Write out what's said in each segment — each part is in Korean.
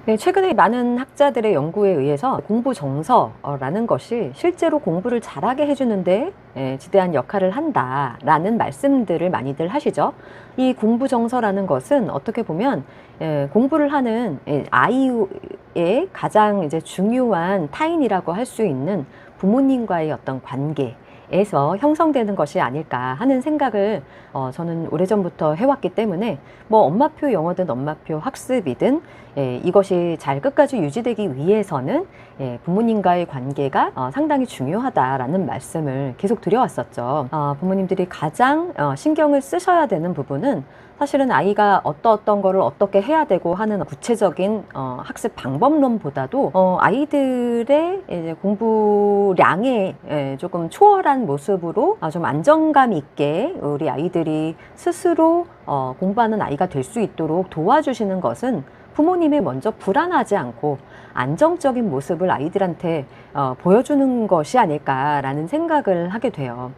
네, 최근에 많은 학자들의 연구에 의해서 공부 정서라는 것이 실제로 공부를 잘하게 해주는데 지대한 역할을 한다라는 말씀들을 많이들 하시죠. 이 공부 정서라는 것은 어떻게 보면 공부를 하는 아이의 가장 이제 중요한 타인이라고 할 수 있는 부모님과의 어떤 관계에서 형성되는 것이 아닐까 하는 생각을 저는 오래전부터 해왔기 때문에 뭐 엄마표 영어든 엄마표 학습이든 이것이 잘 끝까지 유지되기 위해서는 부모님과의 관계가 상당히 중요하다라는 말씀을 계속 드려왔었죠. 부모님들이 가장 신경을 쓰셔야 되는 부분은 사실은 아이가 어떤 거를 어떻게 해야 되고 하는 구체적인 학습 방법론보다도 아이들의 이제 공부량에 조금 초월한 모습으로 좀 안정감 있게 우리 아이들이 스스로 공부하는 아이가 될 수 있도록 도와주시는 것은 부모님이 먼저 불안하지 않고 안정적인 모습을 아이들한테 보여주는 것이 아닐까라는 생각을 하게 돼요.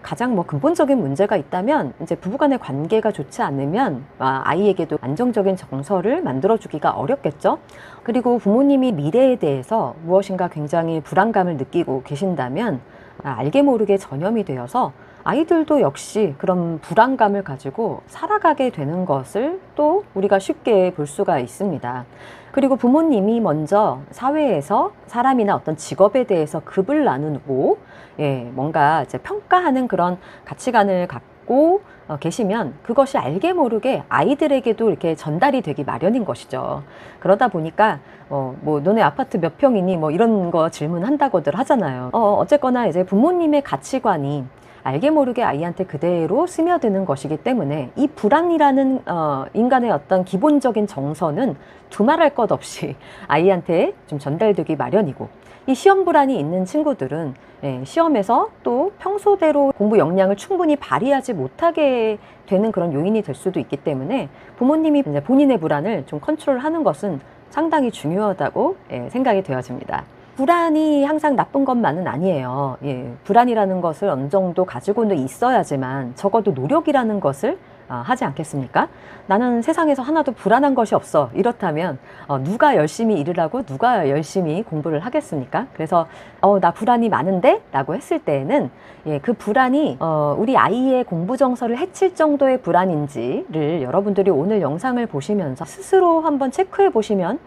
가장 근본적인 문제가 있다면 이제 부부간의 관계가 좋지 않으면 아이에게도 안정적인 정서를 만들어주기가 어렵겠죠. 그리고 부모님이 미래에 대해서 무엇인가 굉장히 불안감을 느끼고 계신다면 알게 모르게 전염이 되어서 아이들도 역시 그런 불안감을 가지고 살아가게 되는 것을 또 우리가 쉽게 볼 수가 있습니다. 그리고 부모님이 먼저 사회에서 사람이나 어떤 직업에 대해서 급을 나누고 뭔가 이제 평가하는 그런 가치관을 갖고 계시면 그것이 알게 모르게 아이들에게도 이렇게 전달이 되기 마련인 것이죠. 그러다 보니까 너네 아파트 몇 평이니 이런 거 질문한다고들 하잖아요. 어쨌거나 이제 부모님의 가치관이 알게 모르게 아이한테 그대로 스며드는 것이기 때문에 이 불안이라는 인간의 어떤 기본적인 정서는 두말할 것 없이 아이한테 좀 전달되기 마련이고, 이 시험 불안이 있는 친구들은 시험에서 또 평소대로 공부 역량을 충분히 발휘하지 못하게 되는 그런 요인이 될 수도 있기 때문에 부모님이 이제 본인의 불안을 좀 컨트롤하는 것은 상당히 중요하다고 생각이 되어집니다. 불안이 항상 나쁜 것만은 아니에요. 불안이라는 것을 어느 정도 가지고는 있어야지만 적어도 노력이라는 것을 하지 않겠습니까? 나는 세상에서 하나도 불안한 것이 없어. 이렇다면 누가 열심히 일을 하고 누가 열심히 공부를 하겠습니까? 그래서 나 불안이 많은데? 라고 했을 때에는 그 불안이 우리 아이의 공부 정서를 해칠 정도의 불안인지를 여러분들이 오늘 영상을 보시면서 스스로 한번 체크해 보시면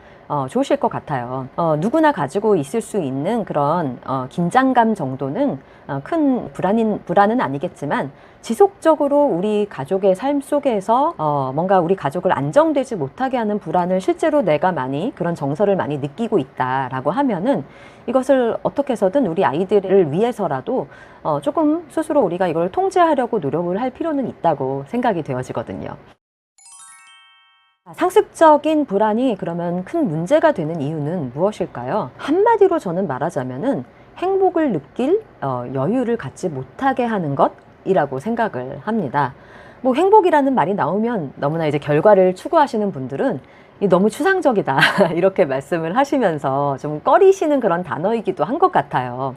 좋으실 것 같아요. 누구나 가지고 있을 수 있는 그런 긴장감 정도는 큰 불안은 아니겠지만 지속적으로 우리 가족의 삶 속에서 뭔가 우리 가족을 안정되지 못하게 하는 불안을 실제로 내가 많이 그런 정서를 많이 느끼고 있다라고 하면은 이것을 어떻게 해서든 우리 아이들을 위해서라도 조금 스스로 우리가 이걸 통제하려고 노력을 할 필요는 있다고 생각이 되어지거든요. 상습적인 불안이 그러면 큰 문제가 되는 이유는 무엇일까요? 한마디로 저는 말하자면은 행복을 느낄 여유를 갖지 못하게 하는 것이라고 생각을 합니다. 행복이라는 말이 나오면 너무나 이제 결과를 추구하시는 분들은 너무 추상적이다 이렇게 말씀을 하시면서 좀 꺼리시는 그런 단어이기도 한 것 같아요.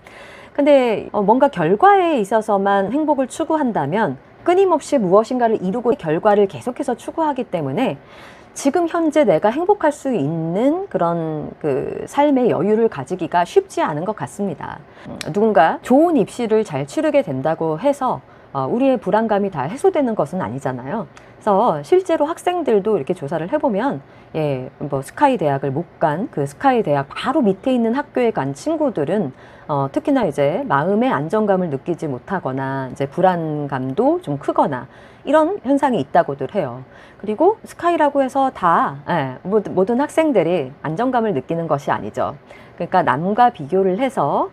근데 뭔가 결과에 있어서만 행복을 추구한다면 끊임없이 무엇인가를 이루고 결과를 계속해서 추구하기 때문에 지금 현재 내가 행복할 수 있는 그런 그 삶의 여유를 가지기가 쉽지 않은 것 같습니다. 누군가 좋은 입시를 잘 치르게 된다고 해서 우리의 불안감이 다 해소되는 것은 아니잖아요. 그래서 실제로 학생들도 이렇게 조사를 해보면 스카이 대학을 못 간 그 스카이 대학 바로 밑에 있는 학교에 간 친구들은 특히나 이제 마음의 안정감을 느끼지 못하거나 이제 불안감도 좀 크거나 이런 현상이 있다고들 해요. 그리고 스카이라고 해서 다 모든 학생들이 안정감을 느끼는 것이 아니죠. 그러니까 남과 비교를 해서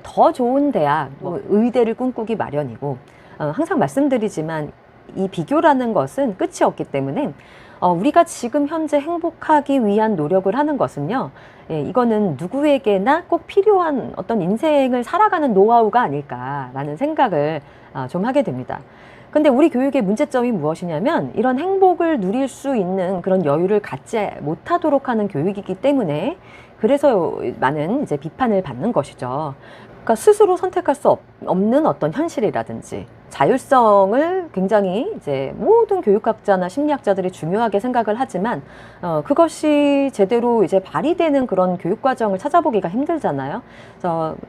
더 좋은 대학, 의대를 꿈꾸기 마련이고, 항상 말씀드리지만 이 비교라는 것은 끝이 없기 때문에 우리가 지금 현재 행복하기 위한 노력을 하는 것은요, 이거는 누구에게나 꼭 필요한 어떤 인생을 살아가는 노하우가 아닐까라는 생각을 좀 하게 됩니다. 근데 우리 교육의 문제점이 무엇이냐면 이런 행복을 누릴 수 있는 그런 여유를 갖지 못하도록 하는 교육이기 때문에 그래서 많은 이제 비판을 받는 것이죠. 그러니까 스스로 선택할 수 없는 어떤 현실이라든지 자율성을 굉장히 이제 모든 교육학자나 심리학자들이 중요하게 생각을 하지만 그것이 제대로 이제 발휘되는 그런 교육 과정을 찾아보기가 힘들잖아요.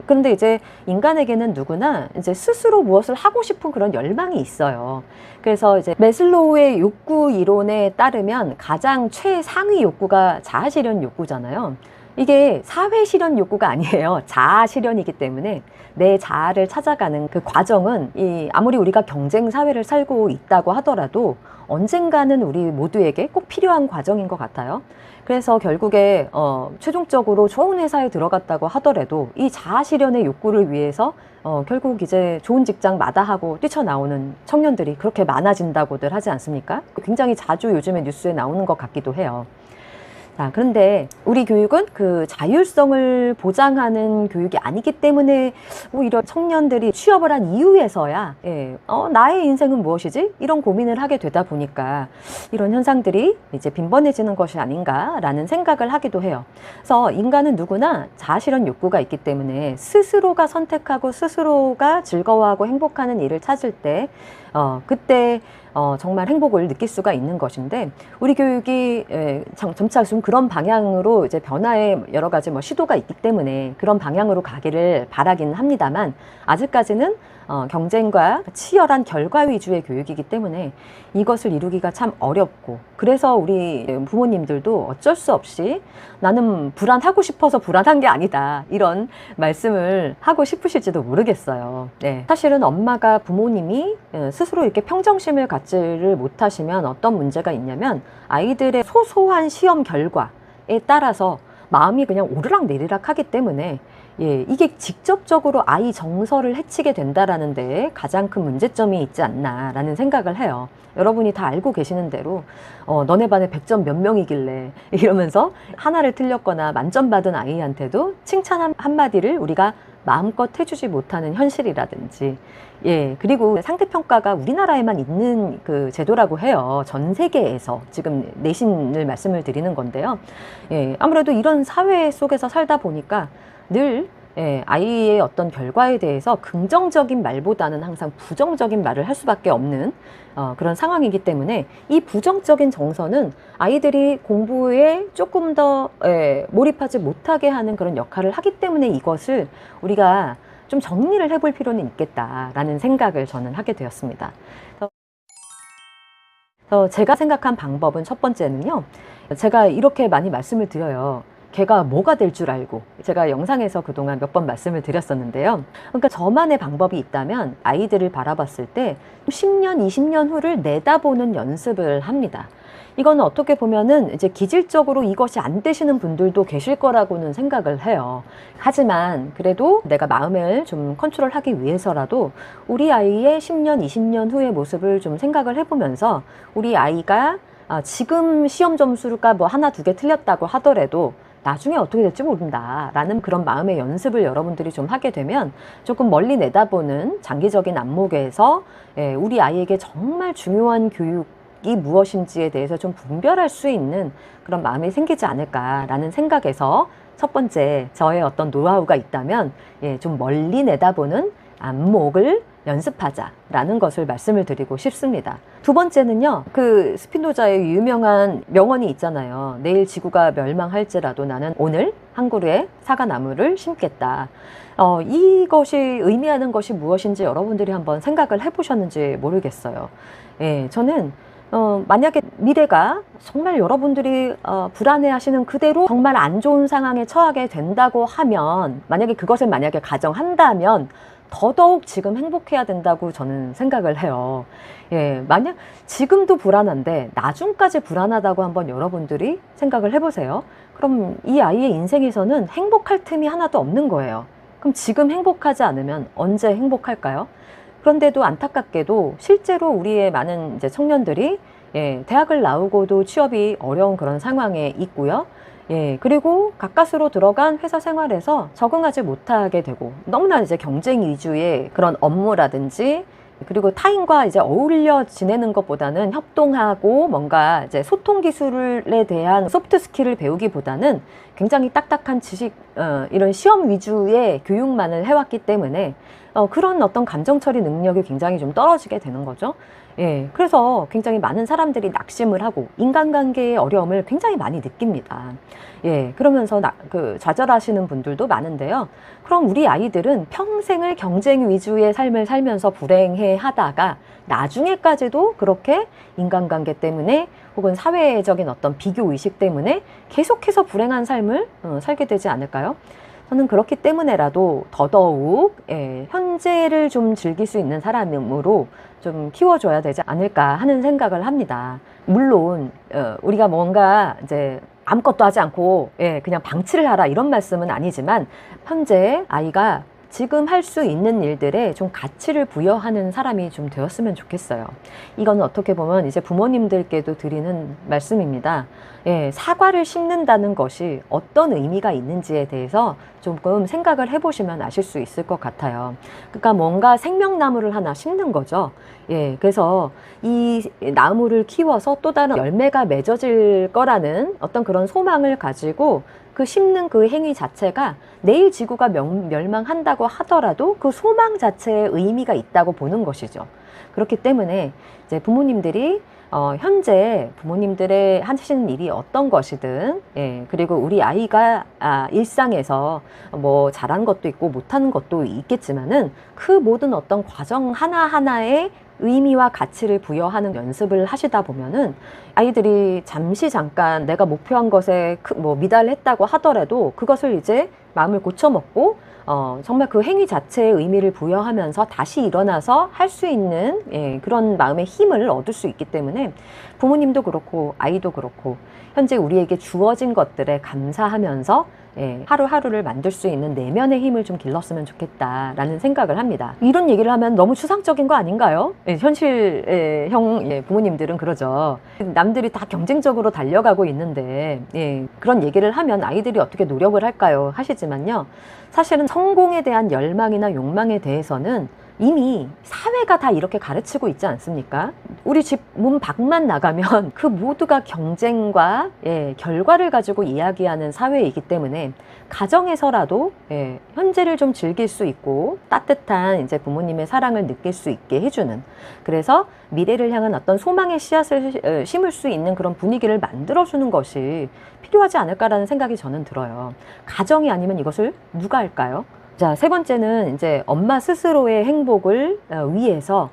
그런데 이제 인간에게는 누구나 이제 스스로 무엇을 하고 싶은 그런 열망이 있어요. 그래서 이제 매슬로우의 욕구 이론에 따르면 가장 최상위 욕구가 자아 실현 욕구잖아요. 이게 사회 실현 욕구가 아니에요. 자아 실현이기 때문에 내 자아를 찾아가는 그 과정은 아무리 우리가 경쟁 사회를 살고 있다고 하더라도 언젠가는 우리 모두에게 꼭 필요한 과정인 것 같아요. 그래서 결국에 최종적으로 좋은 회사에 들어갔다고 하더라도 이 자아 실현의 욕구를 위해서 결국 이제 좋은 직장 마다하고 뛰쳐나오는 청년들이 그렇게 많아진다고들 하지 않습니까? 굉장히 자주 요즘에 뉴스에 나오는 것 같기도 해요. 그런데 우리 교육은 그 자율성을 보장하는 교육이 아니기 때문에 오히려 청년들이 취업을 한 이후에서야 나의 인생은 무엇이지? 이런 고민을 하게 되다 보니까 이런 현상들이 이제 빈번해지는 것이 아닌가라는 생각을 하기도 해요. 그래서 인간은 누구나 자아실현 욕구가 있기 때문에 스스로가 선택하고 스스로가 즐거워하고 행복하는 일을 찾을 때 그때 정말 행복을 느낄 수가 있는 것인데 우리 교육이 점차 좀 그런 방향으로 이제 변화의 여러 가지 시도가 있기 때문에 그런 방향으로 가기를 바라긴 합니다만 아직까지는 경쟁과 치열한 결과 위주의 교육이기 때문에 이것을 이루기가 참 어렵고 그래서 우리 부모님들도 어쩔 수 없이 나는 불안하고 싶어서 불안한 게 아니다 이런 말씀을 하고 싶으실지도 모르겠어요. 사실은 엄마가 부모님이 스스로 이렇게 평정심을 갖지를 못하시면 어떤 문제가 있냐면 아이들의 소소한 시험 결과에 따라서 마음이 그냥 오르락 내리락 하기 때문에 이게 직접적으로 아이 정서를 해치게 된다라는 데에 가장 큰 문제점이 있지 않나라는 생각을 해요. 여러분이 다 알고 계시는 대로 너네 반에 100점 몇 명이길래 이러면서 하나를 틀렸거나 만점 받은 아이한테도 칭찬 한마디를 우리가 마음껏 해주지 못하는 현실이라든지 그리고 상대평가가 우리나라에만 있는 그 제도라고 해요. 전 세계에서 지금 내신을 말씀을 드리는 건데요. 아무래도 이런 사회 속에서 살다 보니까 늘 아이의 어떤 결과에 대해서 긍정적인 말보다는 항상 부정적인 말을 할 수밖에 없는 그런 상황이기 때문에 이 부정적인 정서는 아이들이 공부에 조금 더 몰입하지 못하게 하는 그런 역할을 하기 때문에 이것을 우리가 좀 정리를 해볼 필요는 있겠다라는 생각을 저는 하게 되었습니다. 그래서 제가 생각한 방법은 첫 번째는요. 제가 이렇게 많이 말씀을 드려요. 걔가 뭐가 될 줄 알고 제가 영상에서 그동안 몇 번 말씀을 드렸었는데요. 그러니까 저만의 방법이 있다면 아이들을 바라봤을 때 10년, 20년 후를 내다보는 연습을 합니다. 이거는 어떻게 보면은 이제 기질적으로 이것이 안 되시는 분들도 계실 거라고는 생각을 해요. 하지만 그래도 내가 마음을 좀 컨트롤하기 위해서라도 우리 아이의 10년, 20년 후의 모습을 좀 생각을 해보면서 우리 아이가 지금 시험 점수가 뭐 하나, 두 개 틀렸다고 하더라도 나중에 어떻게 될지 모른다 라는 그런 마음의 연습을 여러분들이 좀 하게 되면 조금 멀리 내다보는 장기적인 안목에서 우리 아이에게 정말 중요한 교육이 무엇인지에 대해서 좀 분별할 수 있는 그런 마음이 생기지 않을까라는 생각에서 첫 번째 저의 어떤 노하우가 있다면 좀 멀리 내다보는 안목을 연습하자라는 것을 말씀을 드리고 싶습니다. 두 번째는요, 그 스피노자의 유명한 명언이 있잖아요. 내일 지구가 멸망할지라도 나는 오늘 한 그루의 사과나무를 심겠다. 이것이 의미하는 것이 무엇인지 여러분들이 한번 생각을 해보셨는지 모르겠어요. 저는 만약에 미래가 정말 여러분들이 불안해하시는 그대로 정말 안 좋은 상황에 처하게 된다고 하면 만약에 그것을 가정한다면 더더욱 지금 행복해야 된다고 저는 생각을 해요. 만약 지금도 불안한데 나중까지 불안하다고 한번 여러분들이 생각을 해보세요. 그럼 이 아이의 인생에서는 행복할 틈이 하나도 없는 거예요. 그럼 지금 행복하지 않으면 언제 행복할까요? 그런데도 안타깝게도 실제로 우리의 많은 이제 청년들이 대학을 나오고도 취업이 어려운 그런 상황에 있고요. 그리고 가까스로 들어간 회사 생활에서 적응하지 못하게 되고 너무나 이제 경쟁 위주의 그런 업무라든지 그리고 타인과 이제 어울려 지내는 것보다는 협동하고 뭔가 이제 소통 기술에 대한 소프트 스킬을 배우기보다는 굉장히 딱딱한 지식, 이런 시험 위주의 교육만을 해왔기 때문에 그런 어떤 감정 처리 능력이 굉장히 좀 떨어지게 되는 거죠. 예, 그래서 굉장히 많은 사람들이 낙심을 하고 인간관계의 어려움을 굉장히 많이 느낍니다. 예, 그러면서 좌절하시는 분들도 많은데요. 그럼 우리 아이들은 평생을 경쟁 위주의 삶을 살면서 불행해 하다가 나중에까지도 그렇게 인간관계 때문에 혹은 사회적인 어떤 비교 의식 때문에 계속해서 불행한 삶을 살게 되지 않을까요? 저는 그렇기 때문에라도 더더욱 현재를 좀 즐길 수 있는 사람으로 좀 키워줘야 되지 않을까 하는 생각을 합니다. 물론 우리가 뭔가 이제 아무것도 하지 않고 그냥 방치를 하라 이런 말씀은 아니지만 현재 아이가 지금 할 수 있는 일들에 좀 가치를 부여하는 사람이 좀 되었으면 좋겠어요. 이거는 어떻게 보면 이제 부모님들께도 드리는 말씀입니다. 사과를 심는다는 것이 어떤 의미가 있는지에 대해서 조금 생각을 해보시면 아실 수 있을 것 같아요. 그러니까 뭔가 생명나무를 하나 심는 거죠. 그래서 이 나무를 키워서 또 다른 열매가 맺어질 거라는 어떤 그런 소망을 가지고 그 심는 그 행위 자체가 내일 지구가 멸망한다고 하더라도 그 소망 자체에 의미가 있다고 보는 것이죠. 그렇기 때문에 이제 부모님들이 현재 부모님들의 하시는 일이 어떤 것이든 그리고 우리 아이가 일상에서 뭐 잘한 것도 있고 못하는 것도 있겠지만은 그 모든 어떤 과정 하나하나에 의미와 가치를 부여하는 연습을 하시다 보면은 아이들이 잠깐 내가 목표한 것에 뭐 미달했다고 하더라도 그것을 이제 마음을 고쳐먹고 정말 그 행위 자체에 의미를 부여하면서 다시 일어나서 할 수 있는 그런 마음의 힘을 얻을 수 있기 때문에 부모님도 그렇고 아이도 그렇고 현재 우리에게 주어진 것들에 감사하면서 하루하루를 만들 수 있는 내면의 힘을 좀 길렀으면 좋겠다라는 생각을 합니다. 이런 얘기를 하면 너무 추상적인 거 아닌가요? 현실형 부모님들은 그러죠. 남들이 다 경쟁적으로 달려가고 있는데 그런 얘기를 하면 아이들이 어떻게 노력을 할까요? 하시지만요. 사실은 성공에 대한 열망이나 욕망에 대해서는 이미 사회가 다 이렇게 가르치고 있지 않습니까? 우리 집 문 밖만 나가면 그 모두가 경쟁과 결과를 가지고 이야기하는 사회이기 때문에 가정에서라도 현재를 좀 즐길 수 있고 따뜻한 이제 부모님의 사랑을 느낄 수 있게 해주는, 그래서 미래를 향한 어떤 소망의 씨앗을 심을 수 있는 그런 분위기를 만들어주는 것이 필요하지 않을까라는 생각이 저는 들어요. 가정이 아니면 이것을 누가 할까요? 자, 세 번째는 이제 엄마 스스로의 행복을 위해서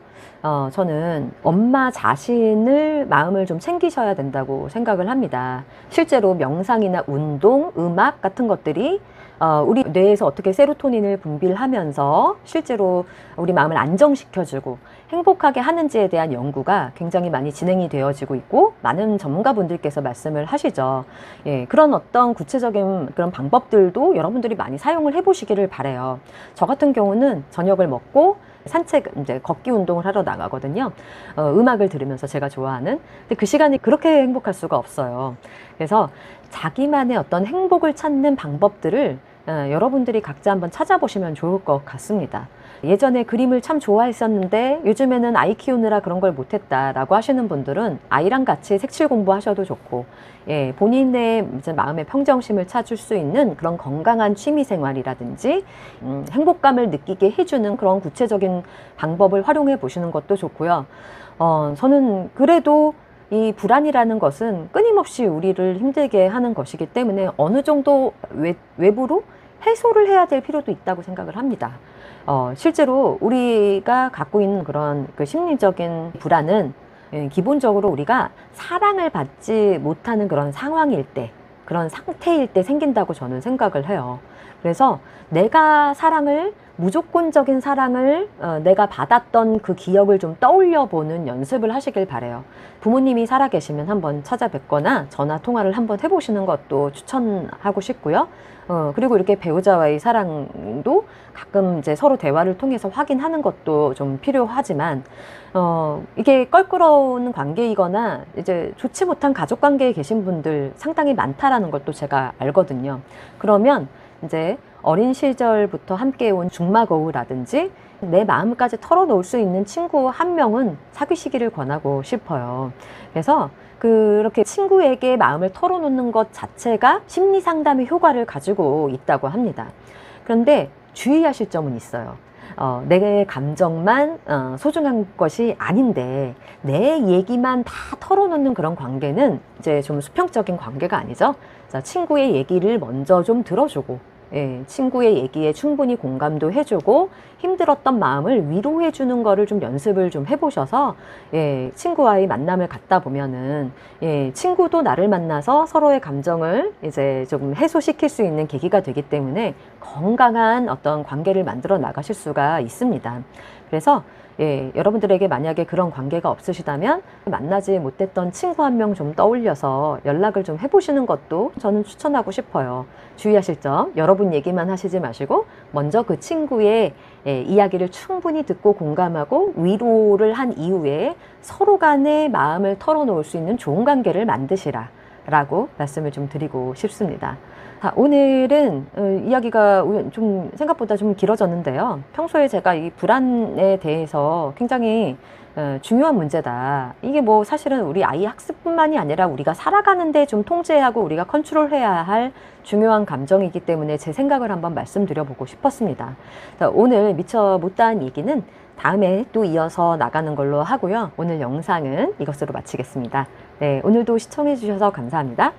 저는 엄마 자신을 마음을 좀 챙기셔야 된다고 생각을 합니다. 실제로 명상이나 운동, 음악 같은 것들이 우리 뇌에서 어떻게 세로토닌을 분비를 하면서 실제로 우리 마음을 안정시켜주고 행복하게 하는지에 대한 연구가 굉장히 많이 진행이 되어지고 있고 많은 전문가분들께서 말씀을 하시죠. 그런 어떤 구체적인 그런 방법들도 여러분들이 많이 사용을 해보시기를 바라요. 저 같은 경우는 저녁을 먹고 산책, 이제 걷기 운동을 하러 나가거든요. 음악을 들으면서 제가 좋아하는. 근데 그 시간이 그렇게 행복할 수가 없어요. 그래서 자기만의 어떤 행복을 찾는 방법들을 여러분들이 각자 한번 찾아보시면 좋을 것 같습니다. 예전에 그림을 참 좋아했었는데 요즘에는 아이 키우느라 그런 걸 못했다라고 하시는 분들은 아이랑 같이 색칠 공부하셔도 좋고, 본인의 이제 마음의 평정심을 찾을 수 있는 그런 건강한 취미 생활이라든지 행복감을 느끼게 해주는 그런 구체적인 방법을 활용해 보시는 것도 좋고요. 저는 그래도 이 불안이라는 것은 끊임없이 우리를 힘들게 하는 것이기 때문에 어느 정도 외부로 해소를 해야 될 필요도 있다고 생각을 합니다. 실제로 우리가 갖고 있는 그런 그 심리적인 불안은 기본적으로 우리가 사랑을 받지 못하는 그런 상황일 때, 그런 상태일 때 생긴다고 저는 생각을 해요. 그래서 내가 무조건적인 사랑을 내가 받았던 그 기억을 좀 떠올려 보는 연습을 하시길 바래요. 부모님이 살아계시면 한번 찾아뵙거나 전화 통화를 한번 해보시는 것도 추천하고 싶고요. 그리고 이렇게 배우자와의 사랑도 가끔 이제 서로 대화를 통해서 확인하는 것도 좀 필요하지만, 이게 껄끄러운 관계이거나 이제 좋지 못한 가족 관계에 계신 분들 상당히 많다라는 걸 또 제가 알거든요. 그러면 이제 어린 시절부터 함께 온 중마거우라든지 내 마음까지 털어놓을 수 있는 친구 한 명은 사귀시기를 권하고 싶어요. 그래서 그렇게 친구에게 마음을 털어놓는 것 자체가 심리 상담의 효과를 가지고 있다고 합니다. 그런데 주의하실 점은 있어요. 내 감정만 소중한 것이 아닌데 내 얘기만 다 털어놓는 그런 관계는 이제 좀 수평적인 관계가 아니죠. 자, 친구의 얘기를 먼저 좀 들어주고, 예, 친구의 얘기에 충분히 공감도 해주고 힘들었던 마음을 위로해 주는 거를 좀 연습을 좀 해보셔서, 예, 친구와의 만남을 갖다 보면은, 예, 친구도 나를 만나서 서로의 감정을 이제 좀 해소시킬 수 있는 계기가 되기 때문에 건강한 어떤 관계를 만들어 나가실 수가 있습니다. 그래서 예, 여러분들에게 만약에 그런 관계가 없으시다면 만나지 못했던 친구 한 명 좀 떠올려서 연락을 좀 해보시는 것도 저는 추천하고 싶어요. 주의하실 점, 여러분 얘기만 하시지 마시고 먼저 그 친구의 이야기를 충분히 듣고 공감하고 위로를 한 이후에 서로 간의 마음을 털어놓을 수 있는 좋은 관계를 만드시라 라고 말씀을 좀 드리고 싶습니다. 오늘은 이야기가 좀 생각보다 좀 길어졌는데요. 평소에 제가 이 불안에 대해서 굉장히 중요한 문제다. 이게 뭐 사실은 우리 아이 학습뿐만이 아니라 우리가 살아가는데 좀 통제하고 우리가 컨트롤해야 할 중요한 감정이기 때문에 제 생각을 한번 말씀드려보고 싶었습니다. 오늘 미처 못다한 얘기는 다음에 또 이어서 나가는 걸로 하고요. 오늘 영상은 이것으로 마치겠습니다. 네, 오늘도 시청해 주셔서 감사합니다.